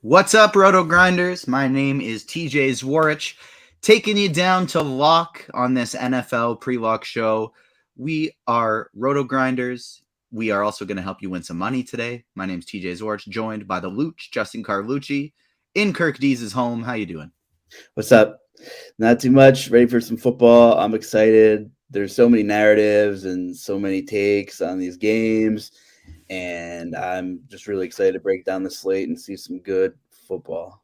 What's up, RotoGrinders? My name is TJ Zwarych, taking you down to lock on this NFL pre-lock show. We are RotoGrinders. We are also going to help you win some money today. My name is TJ Zwarych, joined by the Looch, Justin Carlucci, in Kirk Dees' home. How you doing? What's up? Not too much. Ready for some football. I'm excited. There's so many narratives and so many takes on these games, and I'm just really excited to break down the slate and see some good football.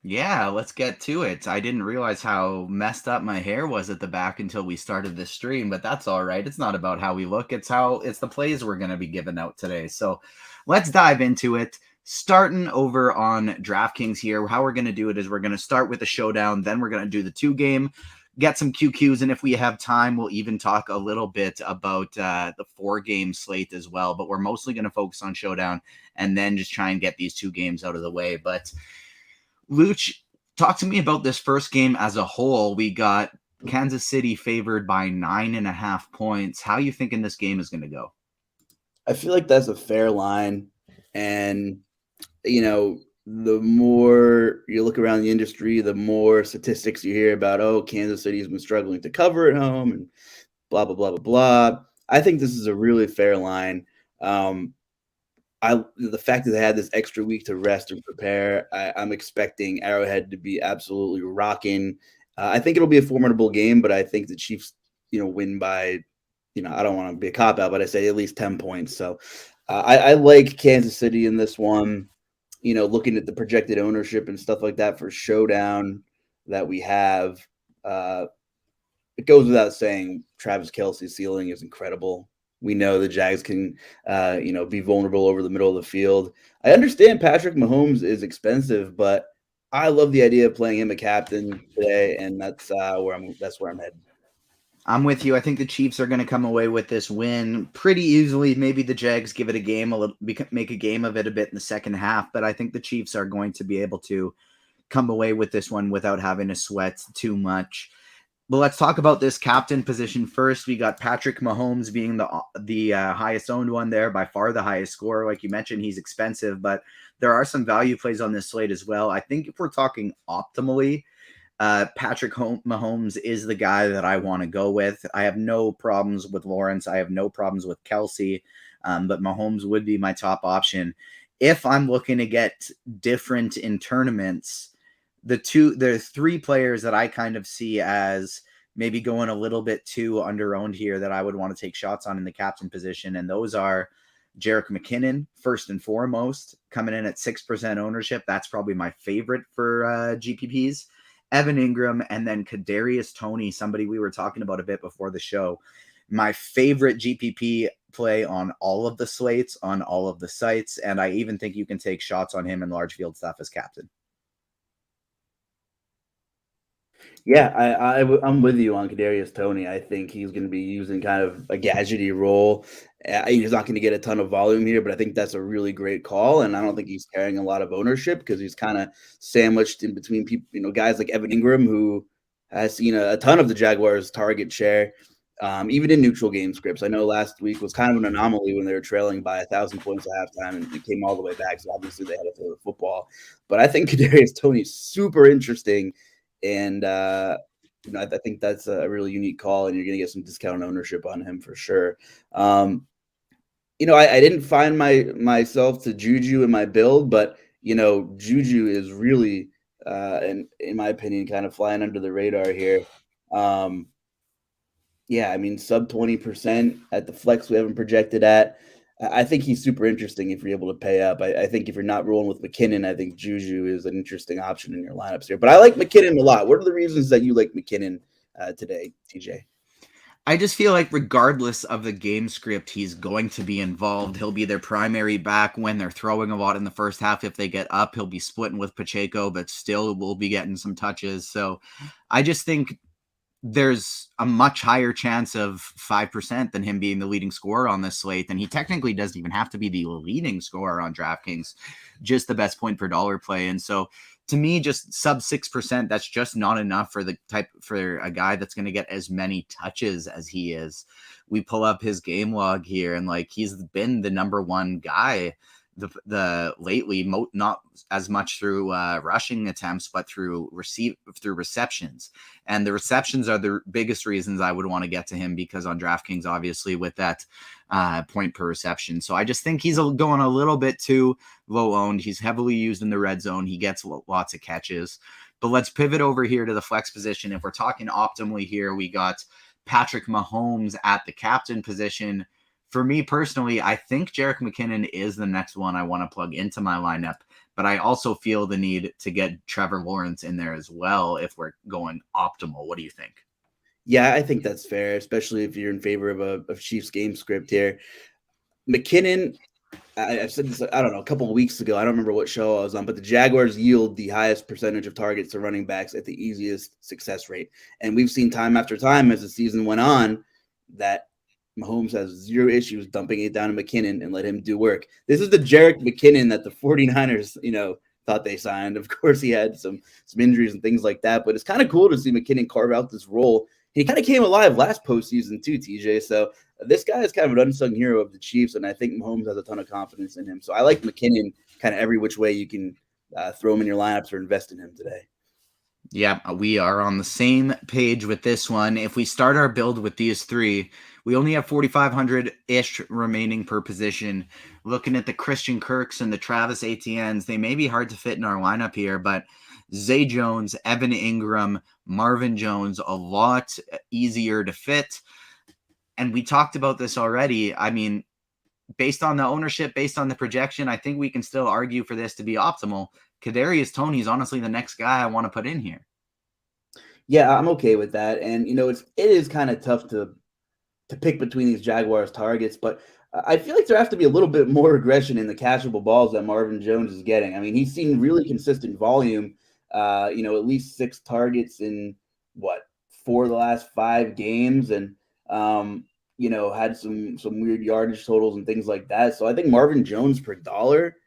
Yeah, let's get to it. I didn't realize how messed up my hair was at the back until we started this stream, but that's all right. It's not about how we look. It's the plays we're going to be giving out today. So let's dive into it. Starting over on DraftKings here, how we're going to do it is we're going to start with the showdown, then we're going to do the 2-game, get some QQs, and if we have time, we'll even talk a little bit about the 4-game slate as well, but we're mostly going to focus on showdown and then just try and get these 2 games out of the way. But Luch, talk to me about this first game as a whole. We got Kansas City favored by 9.5 points. How are you thinking this game is going to go? I feel like that's a fair line. And, the more you look around the industry, the more statistics you hear about, Kansas City has been struggling to cover at home and blah, blah, blah, blah, blah. I think this is a really fair line. The fact that they had this extra week to rest and prepare, I'm expecting Arrowhead to be absolutely rocking. I think it'll be a formidable game, but I think the Chiefs, win by, I don't want to be a cop-out, but I say at least 10 points. So I like Kansas City in this one, looking at the projected ownership and stuff like that for Showdown that we have. It goes without saying, Travis Kelce's ceiling is incredible. We know the Jags can, be vulnerable over the middle of the field. I understand Patrick Mahomes is expensive, but I love the idea of playing him a captain today, and that's where I'm headed. I'm with you. I think the Chiefs are going to come away with this win pretty easily. Maybe the Jags give it a game, make a game of it a bit in the second half, but I think the Chiefs are going to be able to come away with this one without having to sweat too much. But let's talk about this captain position first. We got Patrick Mahomes being the highest owned one there, by far the highest scorer. Like you mentioned, he's expensive, but there are some value plays on this slate as well. I think if we're talking optimally, Patrick Mahomes is the guy that I want to go with. I have no problems with Lawrence. I have no problems with Kelce, but Mahomes would be my top option. If I'm looking to get different in tournaments, there's 3 players that I kind of see as maybe going a little bit too under-owned here that I would want to take shots on in the captain position, and those are Jerick McKinnon, first and foremost, coming in at 6% ownership. That's probably my favorite for GPPs. Evan Ingram, and then Kadarius Toney, somebody we were talking about a bit before the show. My favorite GPP play on all of the slates, on all of the sites, and I even think you can take shots on him in large field stuff as captain. Yeah, I'm with you on Kadarius Toney. I think he's going to be using kind of a gadgety role. He's not going to get a ton of volume here, but I think that's a really great call. And I don't think he's carrying a lot of ownership because he's kind of sandwiched in between people, guys like Evan Ingram, who has seen a ton of the Jaguars' target share, even in neutral game scripts. I know last week was kind of an anomaly when they were trailing by 1,000 points at halftime and it came all the way back. So obviously they had to throw the football. But I think Kadarius Toney is super interesting. And, I think that's a really unique call, and you're going to get some discount ownership on him for sure. I didn't find myself to Juju in my build, but, Juju is really, in my opinion, kind of flying under the radar here. Sub 20% at the flex we haven't projected at. I think he's super interesting if you're able to pay up. I think if you're not rolling with McKinnon, I think Juju is an interesting option in your lineups here. But I like McKinnon a lot. What are the reasons that you like McKinnon today, TJ? I just feel like regardless of the game script, he's going to be involved. He'll be their primary back when they're throwing a lot in the first half. If they get up, he'll be splitting with Pacheco, but still will be getting some touches. So I just think there's a much higher chance of 5% than him being the leading scorer on this slate. And he technically doesn't even have to be the leading scorer on DraftKings, just the best point per dollar play. And so to me, just sub 6%, that's just not enough for a guy that's going to get as many touches as he is. We pull up his game log here and he's been the number one guy the lately, not as much through rushing attempts, but through receptions. And the receptions are the biggest reasons I would want to get to him, because on DraftKings, obviously, with that point per reception. So I just think he's going a little bit too low owned. He's heavily used in the red zone. He gets lots of catches. But let's pivot over here to the flex position. If we're talking optimally here, we got Patrick Mahomes at the captain position. For me personally, I think Jerick McKinnon is the next one I want to plug into my lineup, but I also feel the need to get Trevor Lawrence in there as well if we're going optimal. What do you think? Yeah, I think that's fair, especially if you're in favor of a Chiefs game script here. McKinnon, I've said this, I don't know, a couple of weeks ago. I don't remember what show I was on, but the Jaguars yield the highest percentage of targets to running backs at the easiest success rate. And we've seen time after time as the season went on that Mahomes has zero issues dumping it down to McKinnon and let him do work. This is the Jerick McKinnon that the 49ers, thought they signed. Of course, he had some injuries and things like that, but it's kind of cool to see McKinnon carve out this role. He kind of came alive last postseason too, TJ. So this guy is kind of an unsung hero of the Chiefs, and I think Mahomes has a ton of confidence in him. So I like McKinnon kind of every which way you can throw him in your lineups or invest in him today. Yeah, we are on the same page with this one. If we start our build with these three, we only have 4,500-ish remaining per position. Looking at the Christian Kirks and the Travis Etiennes, they may be hard to fit in our lineup here, but Zay Jones, Evan Ingram, Marvin Jones, a lot easier to fit. And we talked about this already. I mean, based on the ownership, based on the projection, I think we can still argue for this to be optimal. Kadarius Toney is honestly the next guy I want to put in here. Yeah, I'm okay with that. And, it is kind of tough to pick between these Jaguars targets, but I feel like there has to be a little bit more aggression in the catchable balls that Marvin Jones is getting. I mean, he's seen really consistent volume, at least 6 targets in 4 of the last 5 games. And, had some weird yardage totals and things like that. So I think Marvin Jones per dollar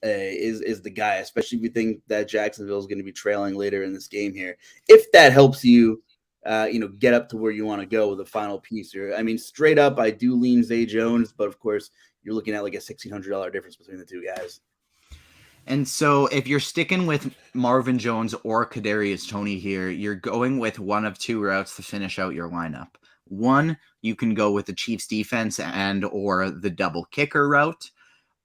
is the guy, especially if you think that Jacksonville is going to be trailing later in this game here. If that helps you, get up to where you want to go with the final piece here. I mean, straight up, I do lean Zay Jones, but of course, you're looking at like a $1,600 difference between the two guys. And so if you're sticking with Marvin Jones or Kadarius Toney here, you're going with one of 2 routes to finish out your lineup. One, you can go with the Chiefs defense and or the double kicker route,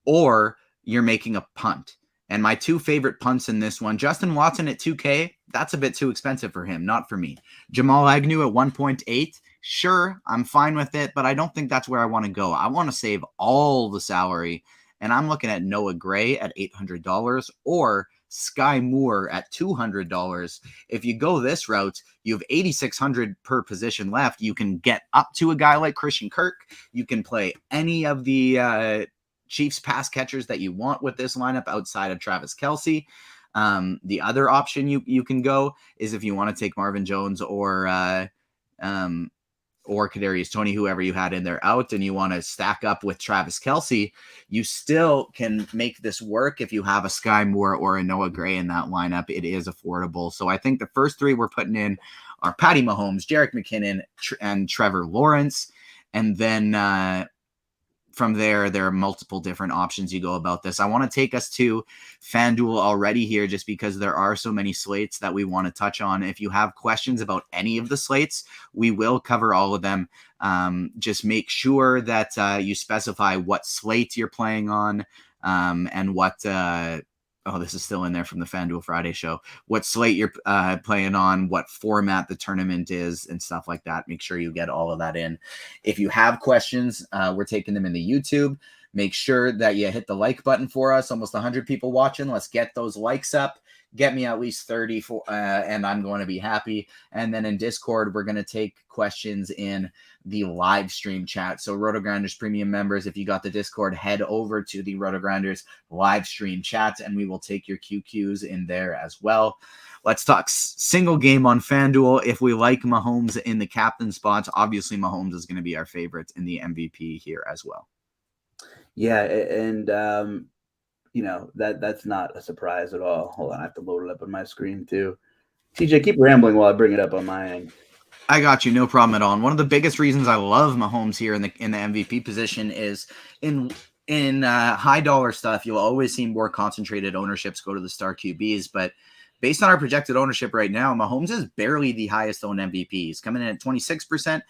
or you're making a punt. And my 2 favorite punts in this one, Justin Watson at 2K, that's a bit too expensive for him, not for me. Jamal Agnew at 1.8, sure, I'm fine with it, but I don't think that's where I want to go. I want to save all the salary, and I'm looking at Noah Gray at $800 or Sky Moore at $200. If you go this route, you have $8,600 per position left. You can get up to a guy like Christian Kirk. You can play any of the Chiefs pass catchers that you want with this lineup outside of Travis Kelce. The other option you can go is if you want to take Marvin Jones or Kadarius Toney, whoever you had in there out, and you want to stack up with Travis Kelce, you still can make this work if you have a Sky Moore or a Noah Gray in that lineup. It is affordable. So I think the first 3 we're putting in are Patty Mahomes, Jerick McKinnon, and Trevor Lawrence. And then from there are multiple different options you go about this. I want to take us to FanDuel already here, just because there are so many slates that we want to touch on. If you have questions about any of the slates, we will cover all of them. Just make sure that you specify what slate you're playing on and what this is still in there from the FanDuel Friday show. What slate you're playing on, what format the tournament is, and stuff like that. Make sure you get all of that in. If you have questions, we're taking them in the YouTube. Make sure that you hit the like button for us. Almost 100 people watching. Let's get those likes up. Get me at least 30 and I'm going to be happy. And then in Discord, we're going to take questions in the live stream chat. So RotoGrinders premium members, if you got the Discord, head over to the RotoGrinders live stream chat and we will take your QQs in there as well. Let's talk single game on FanDuel. If we like Mahomes in the captain spots, obviously Mahomes is going to be our favorite in the MVP here as well. Yeah, and that's not a surprise at all. Hold on, I have to load it up on my screen too. TJ, keep rambling while I bring it up on my end. I got you, no problem at all. And one of the biggest reasons I love Mahomes here in the MVP position is in in high dollar stuff, you'll always see more concentrated ownerships go to the star QBs. But based on our projected ownership right now, Mahomes is barely the highest owned MVP. He's coming in at 26%,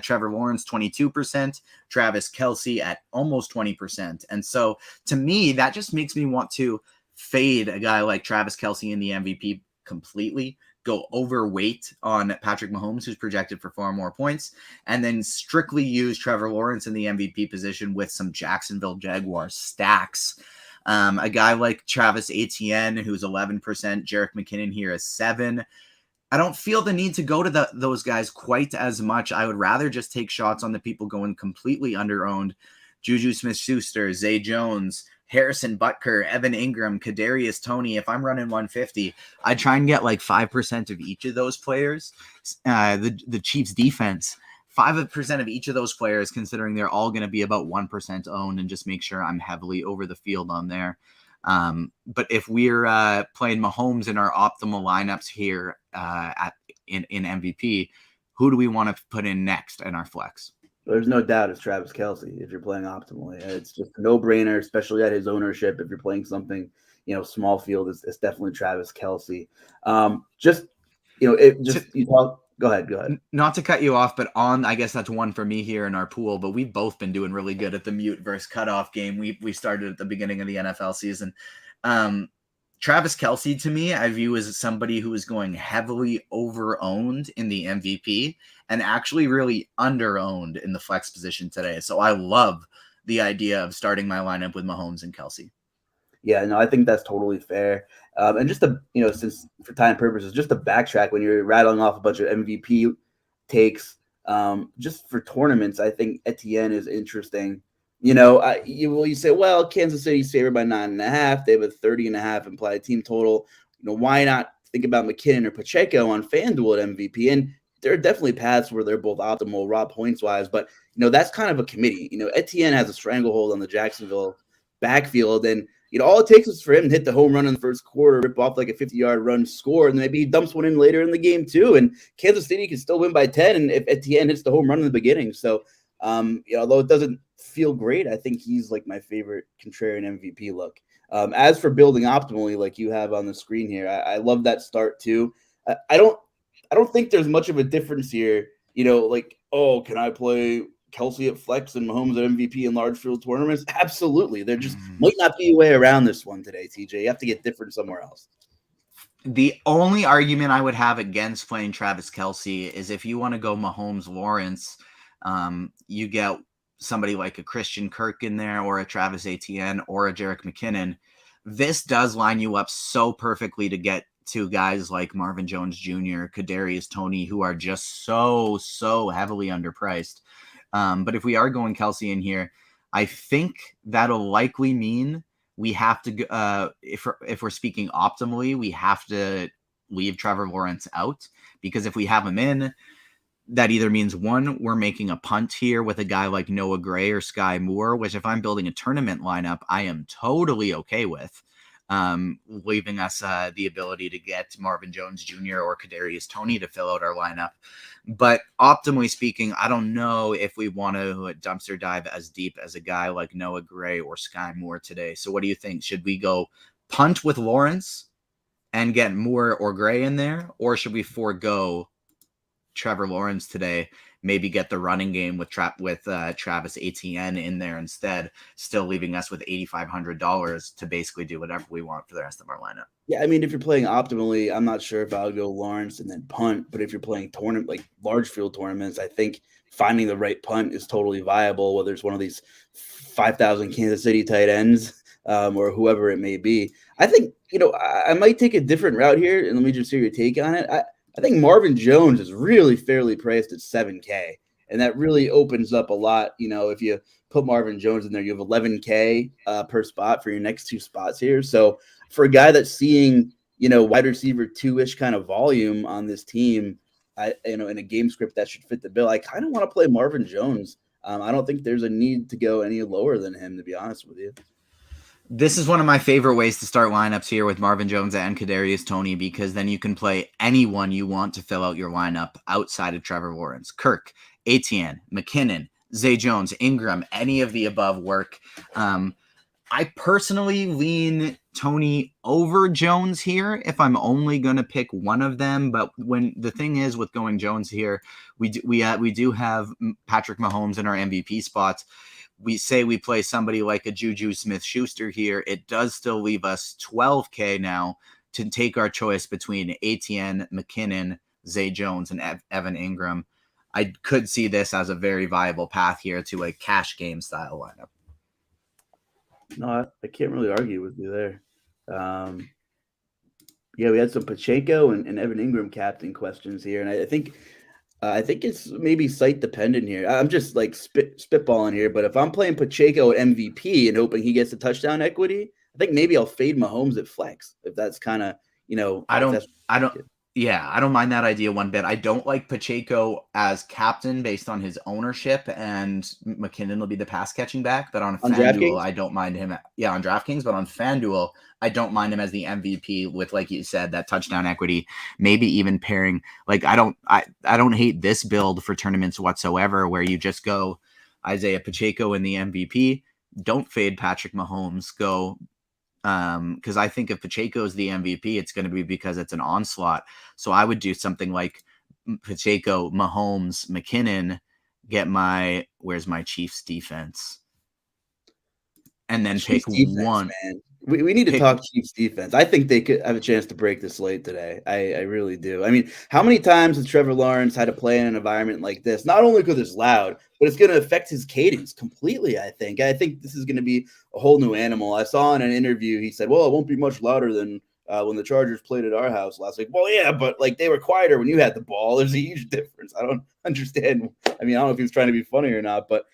Trevor Lawrence 22%, Travis Kelce at almost 20%. And so to me, that just makes me want to fade a guy like Travis Kelce in the MVP completely, go overweight on Patrick Mahomes, who's projected for far more points, and then strictly use Trevor Lawrence in the MVP position with some Jacksonville Jaguars stacks. A guy like Travis Etienne, who's 11%, Jerick McKinnon here is 7%. I don't feel the need to go to those guys quite as much. I would rather just take shots on the people going completely under-owned. Juju Smith-Schuster, Zay Jones, Harrison Butker, Evan Ingram, Kadarius Toney. If I'm running 150, I try and get like 5% of each of those players. The Chiefs defense, 5% of each of those players, considering they're all going to be about 1% owned, and just make sure I'm heavily over the field on there. But if we're playing Mahomes in our optimal lineups here in MVP, who do we want to put in next in our flex? There's no doubt it's Travis Kelce if you're playing optimally. It's just a no-brainer, especially at his ownership. If you're playing something, small field, it's definitely Travis Kelce. Go ahead. Not to cut you off, but I guess that's one for me here in our pool, but we've both been doing really good at the mute versus cutoff game. We started at the beginning of the NFL season. Travis Kelce, to me, I view as somebody who is going heavily over-owned in the MVP and actually really under-owned in the flex position today. So I love the idea of starting my lineup with Mahomes and Kelce. Yeah, no, I think that's totally fair. And just to, since for time purposes, just to backtrack when you're rattling off a bunch of MVP takes, just for tournaments, I think Etienne is interesting. You say, well, Kansas City's favored by 9.5. They have a 30.5 implied team total. Why not think about McKinnon or Pacheco on FanDuel at MVP? And there are definitely paths where they're both optimal raw points wise, but that's kind of a committee. Etienne has a stranglehold on the Jacksonville backfield, and all it takes is for him to hit the home run in the first quarter, rip off like a 50-yard run, score, and maybe he dumps one in later in the game too. And Kansas City can still win by 10, and if Etienne hits the home run in the beginning. So, although it doesn't feel great, I think he's like my favorite contrarian MVP look. As for building optimally, like you have on the screen here, I love that start too. I don't think there's much of a difference here. Can I play Kelce at flex and Mahomes at MVP in large field tournaments? Absolutely. There just might not be a way around this one today, TJ. You have to get different somewhere else. The only argument I would have against playing Travis Kelce is if you want to go Mahomes Lawrence, you get somebody like a Christian Kirk in there, or a Travis Etienne, or a Jerick McKinnon. This does line you up so perfectly to get to guys like Marvin Jones Jr., Kadarius Toney, who are just so heavily underpriced. But if we are going Kelce in here, I think that'll likely mean we have to, if we're speaking optimally, we have to leave Trevor Lawrence out, because if we have him in, that either means, one, we're making a punt here with a guy like Noah Gray or Sky Moore, which if I'm building a tournament lineup, I am totally okay with, leaving us the ability to get Marvin Jones Jr. or Kadarius Toney to fill out our lineup. But optimally speaking, I don't know if we want to dumpster dive as deep as a guy like Noah Gray or Sky Moore today. So what do you think? Should we go punt with Lawrence and get Moore or Gray in there? Or should we forego Trevor Lawrence today, maybe get the running game with Travis Etienne in there instead, still leaving us with $8,500 to basically do whatever we want for the rest of our lineup? Yeah, I mean, if you're playing optimally, I'm not sure if I would go Lawrence and then punt, but if you're playing tournament, like large field tournaments, I think finding the right punt is totally viable, whether it's one of these 5,000 Kansas City tight ends or whoever it may be. I think, I might take a different route here, and let me just hear your take on it. I think Marvin Jones is really fairly priced at $7K, and that really opens up a lot. If you put Marvin Jones in there, you have $11K per spot for your next two spots here. So for a guy that's seeing, wide receiver 2-ish kind of volume on this team, in a game script that should fit the bill, I kind of want to play Marvin Jones. I don't think there's a need to go any lower than him, to be honest with you. This is one of my favorite ways to start lineups here with Marvin Jones and Kadarius Toney, because then you can play anyone you want to fill out your lineup outside of Trevor Lawrence. Kirk, Etienne, McKinnon, Zay Jones, Ingram, any of the above work. I personally lean Tony over Jones here if I'm only going to pick one of them. But when the thing is with going Jones here, we do have Patrick Mahomes in our MVP spots. We say we play somebody like a Juju Smith-Schuster here. It does still leave us $12K now to take our choice between Etienne, McKinnon, Zay Jones, and Evan Ingram. I could see this as a very viable path here to a cash game style lineup. No, I can't really argue with you there. We had some Pacheco and Evan Ingram captain questions here, and I think it's maybe site dependent here. I'm just like spitballing here, but if I'm playing Pacheco at MVP and hoping he gets the touchdown equity, I think maybe I'll fade Mahomes at flex if that's kind of I don't mind that idea one bit. I don't like Pacheco as captain based on his ownership, and McKinnon will be the pass catching back. But on FanDuel, I don't mind him. Yeah, on DraftKings, but on FanDuel, I don't mind him as the MVP with, like you said, that touchdown equity. Maybe even pairing. Like I don't hate this build for tournaments whatsoever, where you just go Isaiah Pacheco in the MVP. Don't fade Patrick Mahomes. Go. Because I think if Pacheco is the MVP, it's going to be because it's an onslaught. So I would do something like Pacheco, Mahomes, McKinnon, where's my Chiefs defense? And then Chiefs pick defense, one. Man. We need to talk Chiefs defense. I think they could have a chance to break the slate today. I really do. I mean, how many times has Trevor Lawrence had to play in an environment like this? Not only because it's loud, but it's going to affect his cadence completely, I think. I think this is going to be a whole new animal. I saw in an interview, he said, well, it won't be much louder than when the Chargers played at our house last week. Well, yeah, but like they were quieter when you had the ball. There's a huge difference. I don't understand. I mean, I don't know if he was trying to be funny or not, but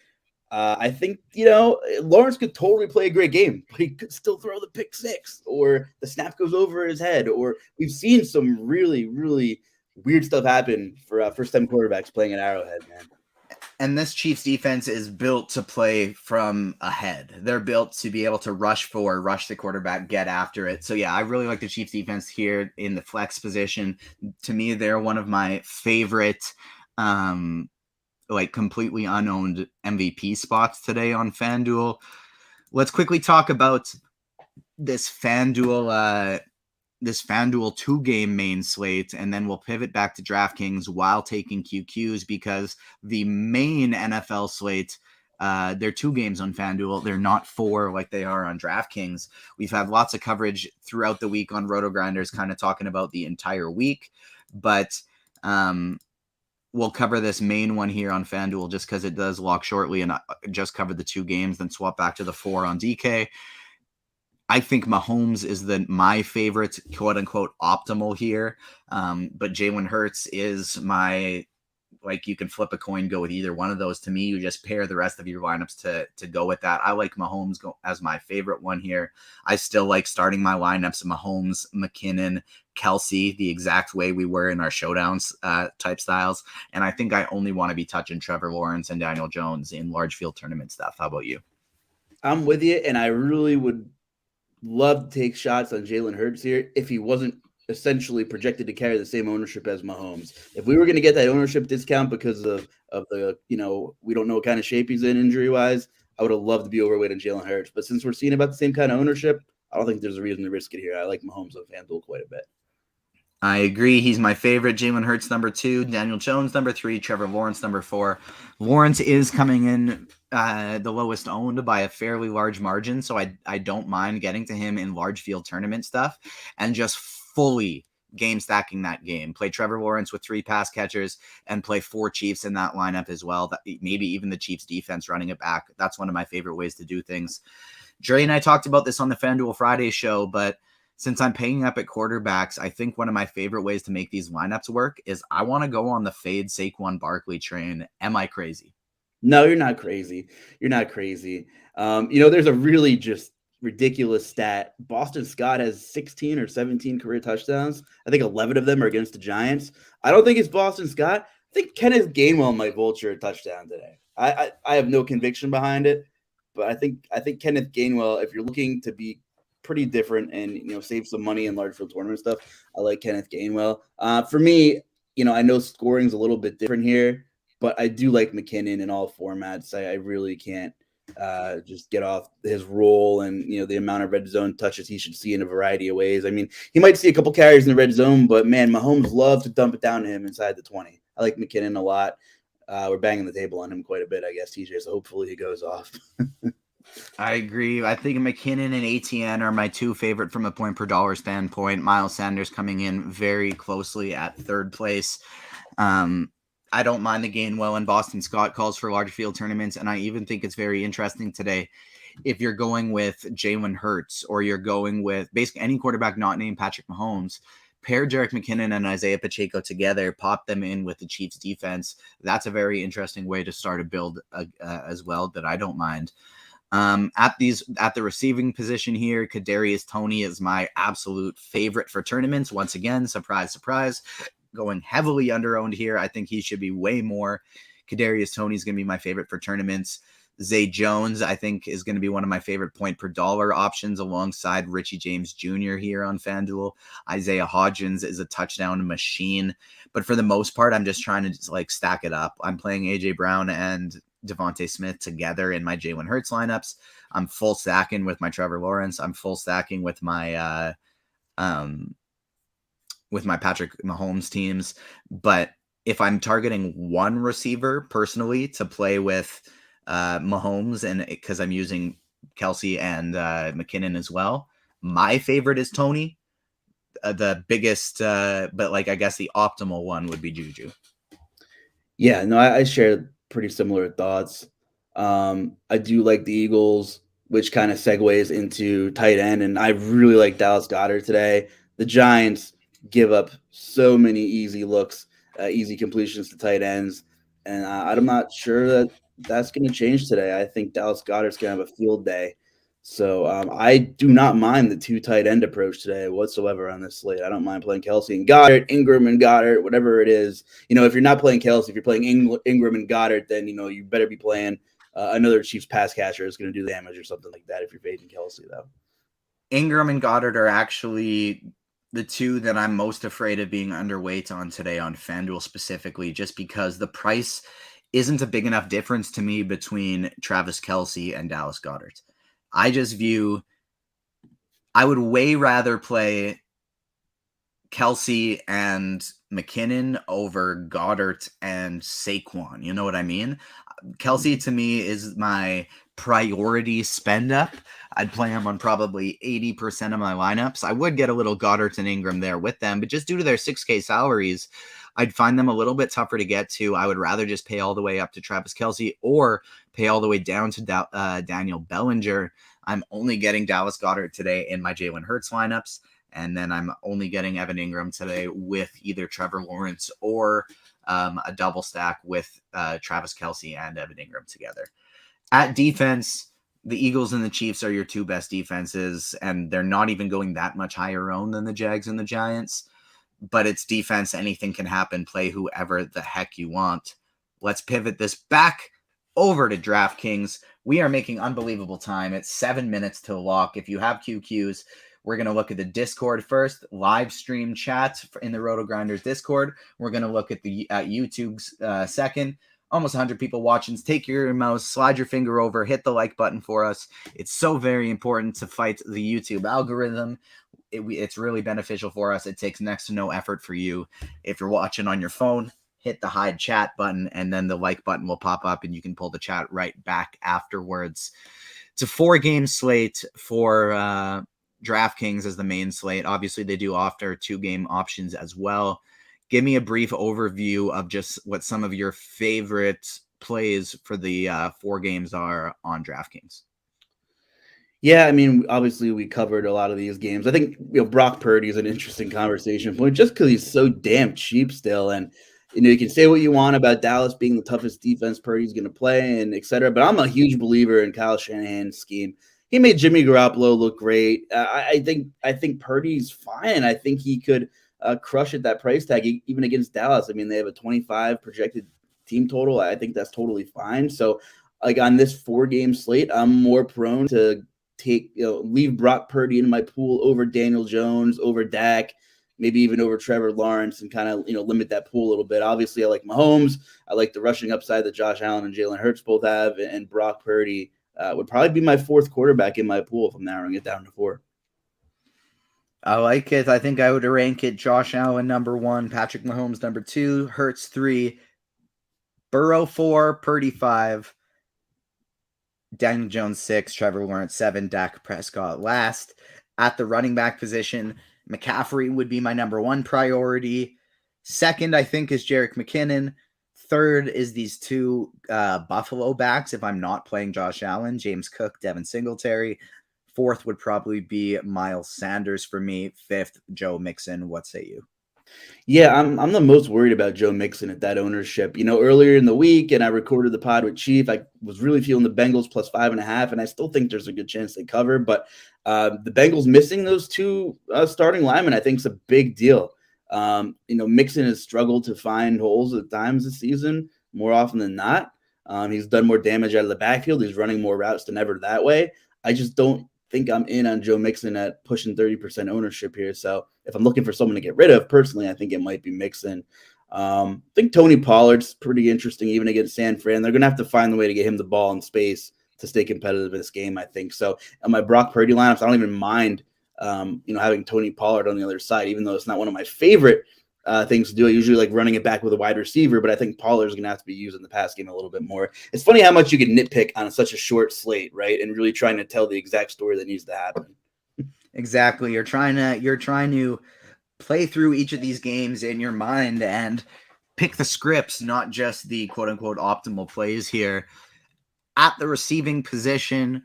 I think, Lawrence could totally play a great game, but he could still throw the pick six, or the snap goes over his head, or we've seen some really, really weird stuff happen for first-time quarterbacks playing at Arrowhead, man. And this Chiefs defense is built to play from ahead. They're built to be able to rush the quarterback, get after it. So, yeah, I really like the Chiefs defense here in the flex position. To me, they're one of my favorite completely unowned MVP spots today on FanDuel. Let's quickly talk about this FanDuel 2-game main slate, and then we'll pivot back to DraftKings while taking QQs, because the main NFL slate, they're 2 games on FanDuel. They're not 4 like they are on DraftKings. We've had lots of coverage throughout the week on RotoGrinders, kind of talking about the entire week, but we'll cover this main one here on FanDuel just because it does lock shortly, and I just covered the 2 games, then swap back to the 4 on DK. I think Mahomes is my favorite, quote unquote, optimal here. But Jalen Hurts is you can flip a coin, go with either one of those. To me, you just pair the rest of your lineups to go with that. I like Mahomes as my favorite one here. I still like starting my lineups Mahomes, McKinnon, Kelsey, the exact way we were in our showdowns type styles. And I think I only want to be touching Trevor Lawrence and Daniel Jones in large field tournament stuff. How about you? I'm with you, and I really would love to take shots on Jalen Hurts here if he wasn't essentially projected to carry the same ownership as Mahomes. If we were going to get that ownership discount because of the, we don't know what kind of shape he's in injury-wise, I would have loved to be overweight on Jalen Hurts. But since we're seeing about the same kind of ownership, I don't think there's a reason to risk it here. I like Mahomes on FanDuel quite a bit. I agree. He's my favorite. Jalen Hurts, number 2. Daniel Jones, number 3. Trevor Lawrence, number 4. Lawrence is coming in the lowest owned by a fairly large margin, so I don't mind getting to him in large field tournament stuff and just fully game stacking that game. Play Trevor Lawrence with 3 pass catchers and play 4 Chiefs in that lineup as well. Maybe even the Chiefs defense running it back. That's one of my favorite ways to do things. Dre and I talked about this on the FanDuel Friday show, but since I'm paying up at quarterbacks, I think one of my favorite ways to make these lineups work is I want to go on the fade Saquon Barkley train. Am I crazy? No, you're not crazy. You're not crazy. There's a really just ridiculous stat. Boston Scott has 16 or 17 career touchdowns. I think 11 of them are against the Giants. I don't think it's Boston Scott. I think Kenneth Gainwell might vulture a touchdown today. I have no conviction behind it, but I think Kenneth Gainwell, if you're looking to be pretty different and save some money in large field tournament stuff, I like Kenneth Gainwell. For me, I know scoring's a little bit different here. But I do like McKinnon in all formats. I really can't just get off his role and, the amount of red zone touches he should see in a variety of ways. I mean, he might see a couple carries in the red zone, but man, Mahomes loves to dump it down to him inside the 20. I like McKinnon a lot. We're banging the table on him quite a bit, I guess, TJ. So hopefully he goes off. I agree. I think McKinnon and ATN are my two favorite from a point per dollar standpoint. Miles Sanders coming in very closely at third place. I don't mind the Gainwell and Boston Scott calls for large field tournaments, and I even think it's very interesting today if you're going with Jalen Hurts or you're going with basically any quarterback not named Patrick Mahomes. Pair Jerick McKinnon and Isaiah Pacheco together, pop them in with the Chiefs defense. That's a very interesting way to start a build as well that I don't mind. At the receiving position here, Kadarius Toney is my absolute favorite for tournaments. Once again, surprise, surprise, going heavily under-owned here. I think he should be way more. Kadarius Toney is going to be my favorite for tournaments. Zay Jones, I think, is going to be one of my favorite point per dollar options alongside Richie James Jr. here on FanDuel. Isaiah Hodgins is a touchdown machine. But for the most part, I'm just trying to stack it up. I'm playing A.J. Brown and Devontae Smith together in my Jalen Hurts lineups. I'm full stacking with my Trevor Lawrence. I'm full stacking with my Patrick Mahomes teams. But if I'm targeting one receiver personally to play with Mahomes, and because I'm using Kelsey and McKinnon as well, my favorite is Toney. The biggest, but I guess the optimal one would be Juju. Yeah, no, I share pretty similar thoughts. I do like the Eagles, which kind of segues into tight end, and I really like Dallas Goedert today. The Giants give up so many easy looks, easy completions to tight ends, and I'm not sure that that's going to change today. I think Dallas Goedert's going to have a field day. So I do not mind the two tight end approach today whatsoever on this slate. I don't mind playing Kelsey and Goddard, Ingram and Goddard, whatever it is. If you're not playing Kelsey, if you're playing Ingram and Goddard, then, you better be playing another Chiefs pass catcher is going to do damage or something like that if you're fading Kelsey, though. Ingram and Goddard are actually the two that I'm most afraid of being underweight on today on FanDuel specifically, just because the price isn't a big enough difference to me between Travis Kelsey and Dallas Goedert. I would way rather play Kelsey and McKinnon over Goddard and Saquon. You know what I mean? Kelsey to me is my priority spend up. I'd play him on probably 80% of my lineups. I would get a little Goddard and Ingram there with them, but just due to their 6K salaries, I'd find them a little bit tougher to get to. I would rather just pay all the way up to Travis Kelsey or pay all the way down to Daniel Bellinger. I'm only getting Dallas Goedert today in my Jalen Hurts lineups, and then I'm only getting Evan Ingram today with either Trevor Lawrence or a double stack with Travis Kelsey and Evan Ingram together. At defense, the Eagles and the Chiefs are your two best defenses, and they're not even going that much higher owned than the Jags and the Giants. But it's defense. Anything can happen. Play whoever the heck you want. Let's pivot this back over to DraftKings. We are making unbelievable time. It's 7 minutes to lock. If you have QQs, we're going to look at the Discord first, live stream chat in the RotoGrinders Discord. We're going to look at the YouTube's second. Almost 100 people watching. Take your mouse, slide your finger over, hit the like button for us. It's so very important to fight the YouTube algorithm. It's really beneficial for us. It takes next to no effort for you. If you're watching on your phone, hit the hide chat button, and then the like button will pop up, and you can pull the chat right back afterwards. It's a 4-game slate for DraftKings as the main slate. Obviously, they do offer 2-game options as well. Give me a brief overview of just what some of your favorite plays for the 4 games are on DraftKings. Yeah, I mean, obviously we covered a lot of these games. I think Brock Purdy is an interesting conversation point just because he's so damn cheap still. And you can say what you want about Dallas being the toughest defense Purdy's going to play and et cetera, but I'm a huge believer in Kyle Shanahan's scheme. He made Jimmy Garoppolo look great. I think Purdy's fine. I think he could crush at that price tag even against Dallas. I mean, they have a 25 projected team total. I think that's totally fine. So, on this 4-game slate, I'm more prone to leave Brock Purdy in my pool over Daniel Jones, over Dak, maybe even over Trevor Lawrence and kind of, limit that pool a little bit. Obviously, I like Mahomes. I like the rushing upside that Josh Allen and Jalen Hurts both have, and Brock Purdy would probably be my fourth quarterback in my pool if I'm narrowing it down to 4. I like it. I think I would rank it Josh Allen number 1, Patrick Mahomes number 2, Hurts 3, Burrow 4, Purdy 5, Daniel Jones 6, Trevor Lawrence 7, Dak Prescott last. At the running back position, McCaffrey would be my number 1 priority. Second, I think, is Jerick McKinnon. Third is these 2 Buffalo backs if I'm not playing Josh Allen, James Cook, Devin Singletary. Fourth would probably be Miles Sanders for me. Fifth, Joe Mixon. What say you? Yeah, I'm the most worried about Joe Mixon at that ownership. Earlier in the week, and I recorded the pod with Chief, I was really feeling the Bengals plus 5.5, and I still think there's a good chance they cover. But the Bengals missing those 2 starting linemen, I think, is a big deal. Mixon has struggled to find holes at times this season, more often than not. He's done more damage out of the backfield. He's running more routes than ever that way. I just don't think I'm in on Joe Mixon at pushing 30% ownership here. So if I'm looking for someone to get rid of, personally, I think it might be Mixon. I think Tony Pollard's pretty interesting, even against San Fran. They're going to have to find the way to get him the ball in space to stay competitive in this game, I think. So on my Brock Purdy lineups, I don't even mind, having Tony Pollard on the other side, even though it's not one of my favorite things to do. I usually like running it back with a wide receiver, but I think Pollard is going to have to be used in the pass game a little bit more. It's funny how much you can nitpick on such a short slate, right? And really trying to tell the exact story that needs to happen. Exactly. You're trying to play through each of these games in your mind and pick the scripts, not just the quote unquote optimal plays here. At the receiving position,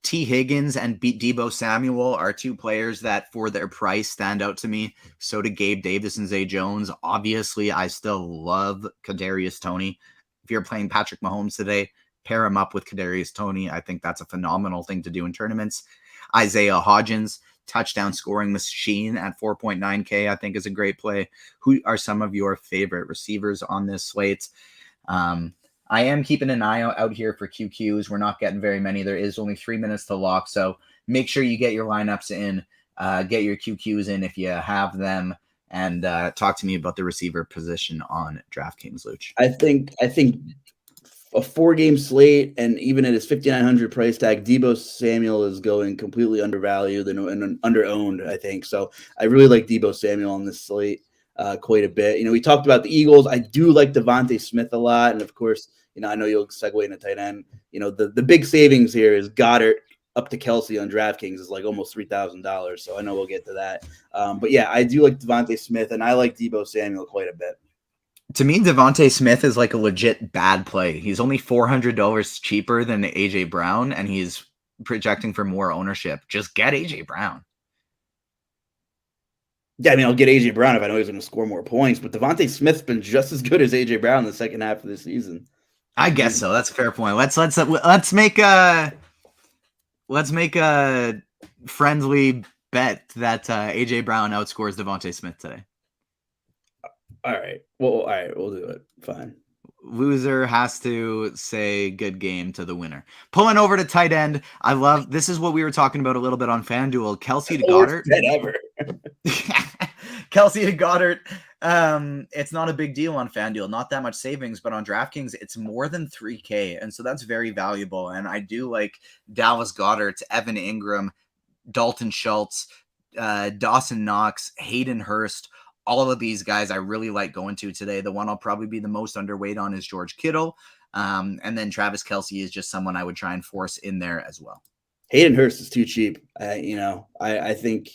T. Higgins and Deebo Samuel are 2 players that for their price stand out to me. So do Gabe Davis and Zay Jones. Obviously, I still love Kadarius Toney. If you're playing Patrick Mahomes today, pair him up with Kadarius Toney. I think that's a phenomenal thing to do in tournaments. Isaiah Hodgins, touchdown scoring machine at 4.9K, I think is a great play. Who are some of your favorite receivers on this slate? I am keeping an eye out here for QQs. We're not getting very many. There is only 3 minutes to lock, so make sure you get your lineups in, get your QQs in if you have them, and talk to me about the receiver position on DraftKings, Luch. I think a 4-game slate, and even at his 5,900 price tag, Deebo Samuel is going completely undervalued and under-owned, I think. So I really like Deebo Samuel on this slate quite a bit. We talked about the Eagles. I do like Devontae Smith a lot, and of course, I know you'll segue into tight end. The big savings here is Goddard up to Kelsey on DraftKings is like almost $3,000. So I know we'll get to that. But yeah, I do like Devontae Smith, and I like Deebo Samuel quite a bit. To me, Devontae Smith is like a legit bad play. He's only $400 cheaper than AJ Brown, and he's projecting for more ownership. Just get AJ Brown. Yeah, I'll get AJ Brown if I know he's going to score more points, but Devontae Smith's been just as good as AJ Brown in the second half of the season. I guess so. That's a fair point. Let's make a friendly bet that AJ Brown outscores Devontae Smith today. All right. Well, all right. We'll do it. Fine. Loser has to say good game to the winner. Pulling over to tight end. I love, this is what we were talking about a little bit on FanDuel. Kelsey to Goddard. Ever. Kelsey to Goddard. It's not a big deal on FanDuel. Not that much savings, but on DraftKings, it's more than 3K. And so that's very valuable. And I do like Dallas Goedert, Evan Ingram, Dalton Schultz, Dawson Knox, Hayden Hurst. All of these guys I really like going to today. The one I'll probably be the most underweight on is George Kittle. And then Travis Kelce is just someone I would try and force in there as well. Hayden Hurst is too cheap. I think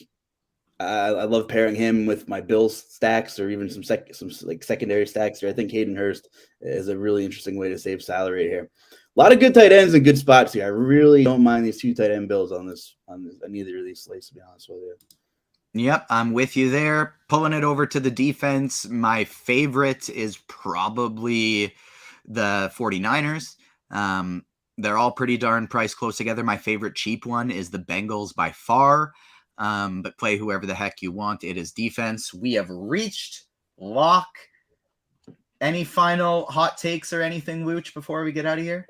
I love pairing him with my Bills stacks or even some secondary stacks here. I think Hayden Hurst is a really interesting way to save salary here. A lot of good tight ends and good spots here. I really don't mind these 2 tight end bills on either of these slates, to be honest with you. Yep, I'm with you there. Pulling it over to the defense, my favorite is probably the 49ers. They're all pretty darn priced close together. My favorite cheap one is the Bengals by far, but play whoever the heck you want. It is defense. We have reached lock. Any final hot takes or anything, Luch, before we get out of here?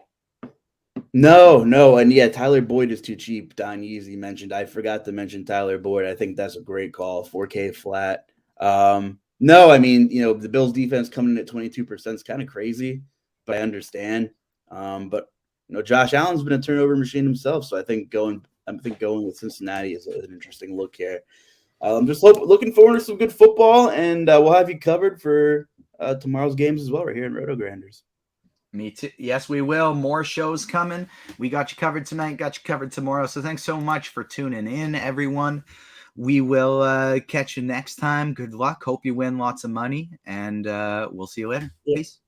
No, and yeah, Tyler Boyd is too cheap. Don Yeezy mentioned. I forgot to mention Tyler Boyd. I think that's a great call. 4K flat. No, I mean, the Bills defense coming in at 22% is kind of crazy, but I understand. But Josh Allen's been a turnover machine himself, so I think going with Cincinnati is an interesting look here. I'm just looking forward to some good football, and we'll have you covered for tomorrow's games as well, right here in RotoGrinders. Me too. Yes, we will. More shows coming. We got you covered tonight, got you covered tomorrow. So thanks so much for tuning in, everyone. We will catch you next time. Good luck. Hope you win lots of money, and we'll see you later. Peace.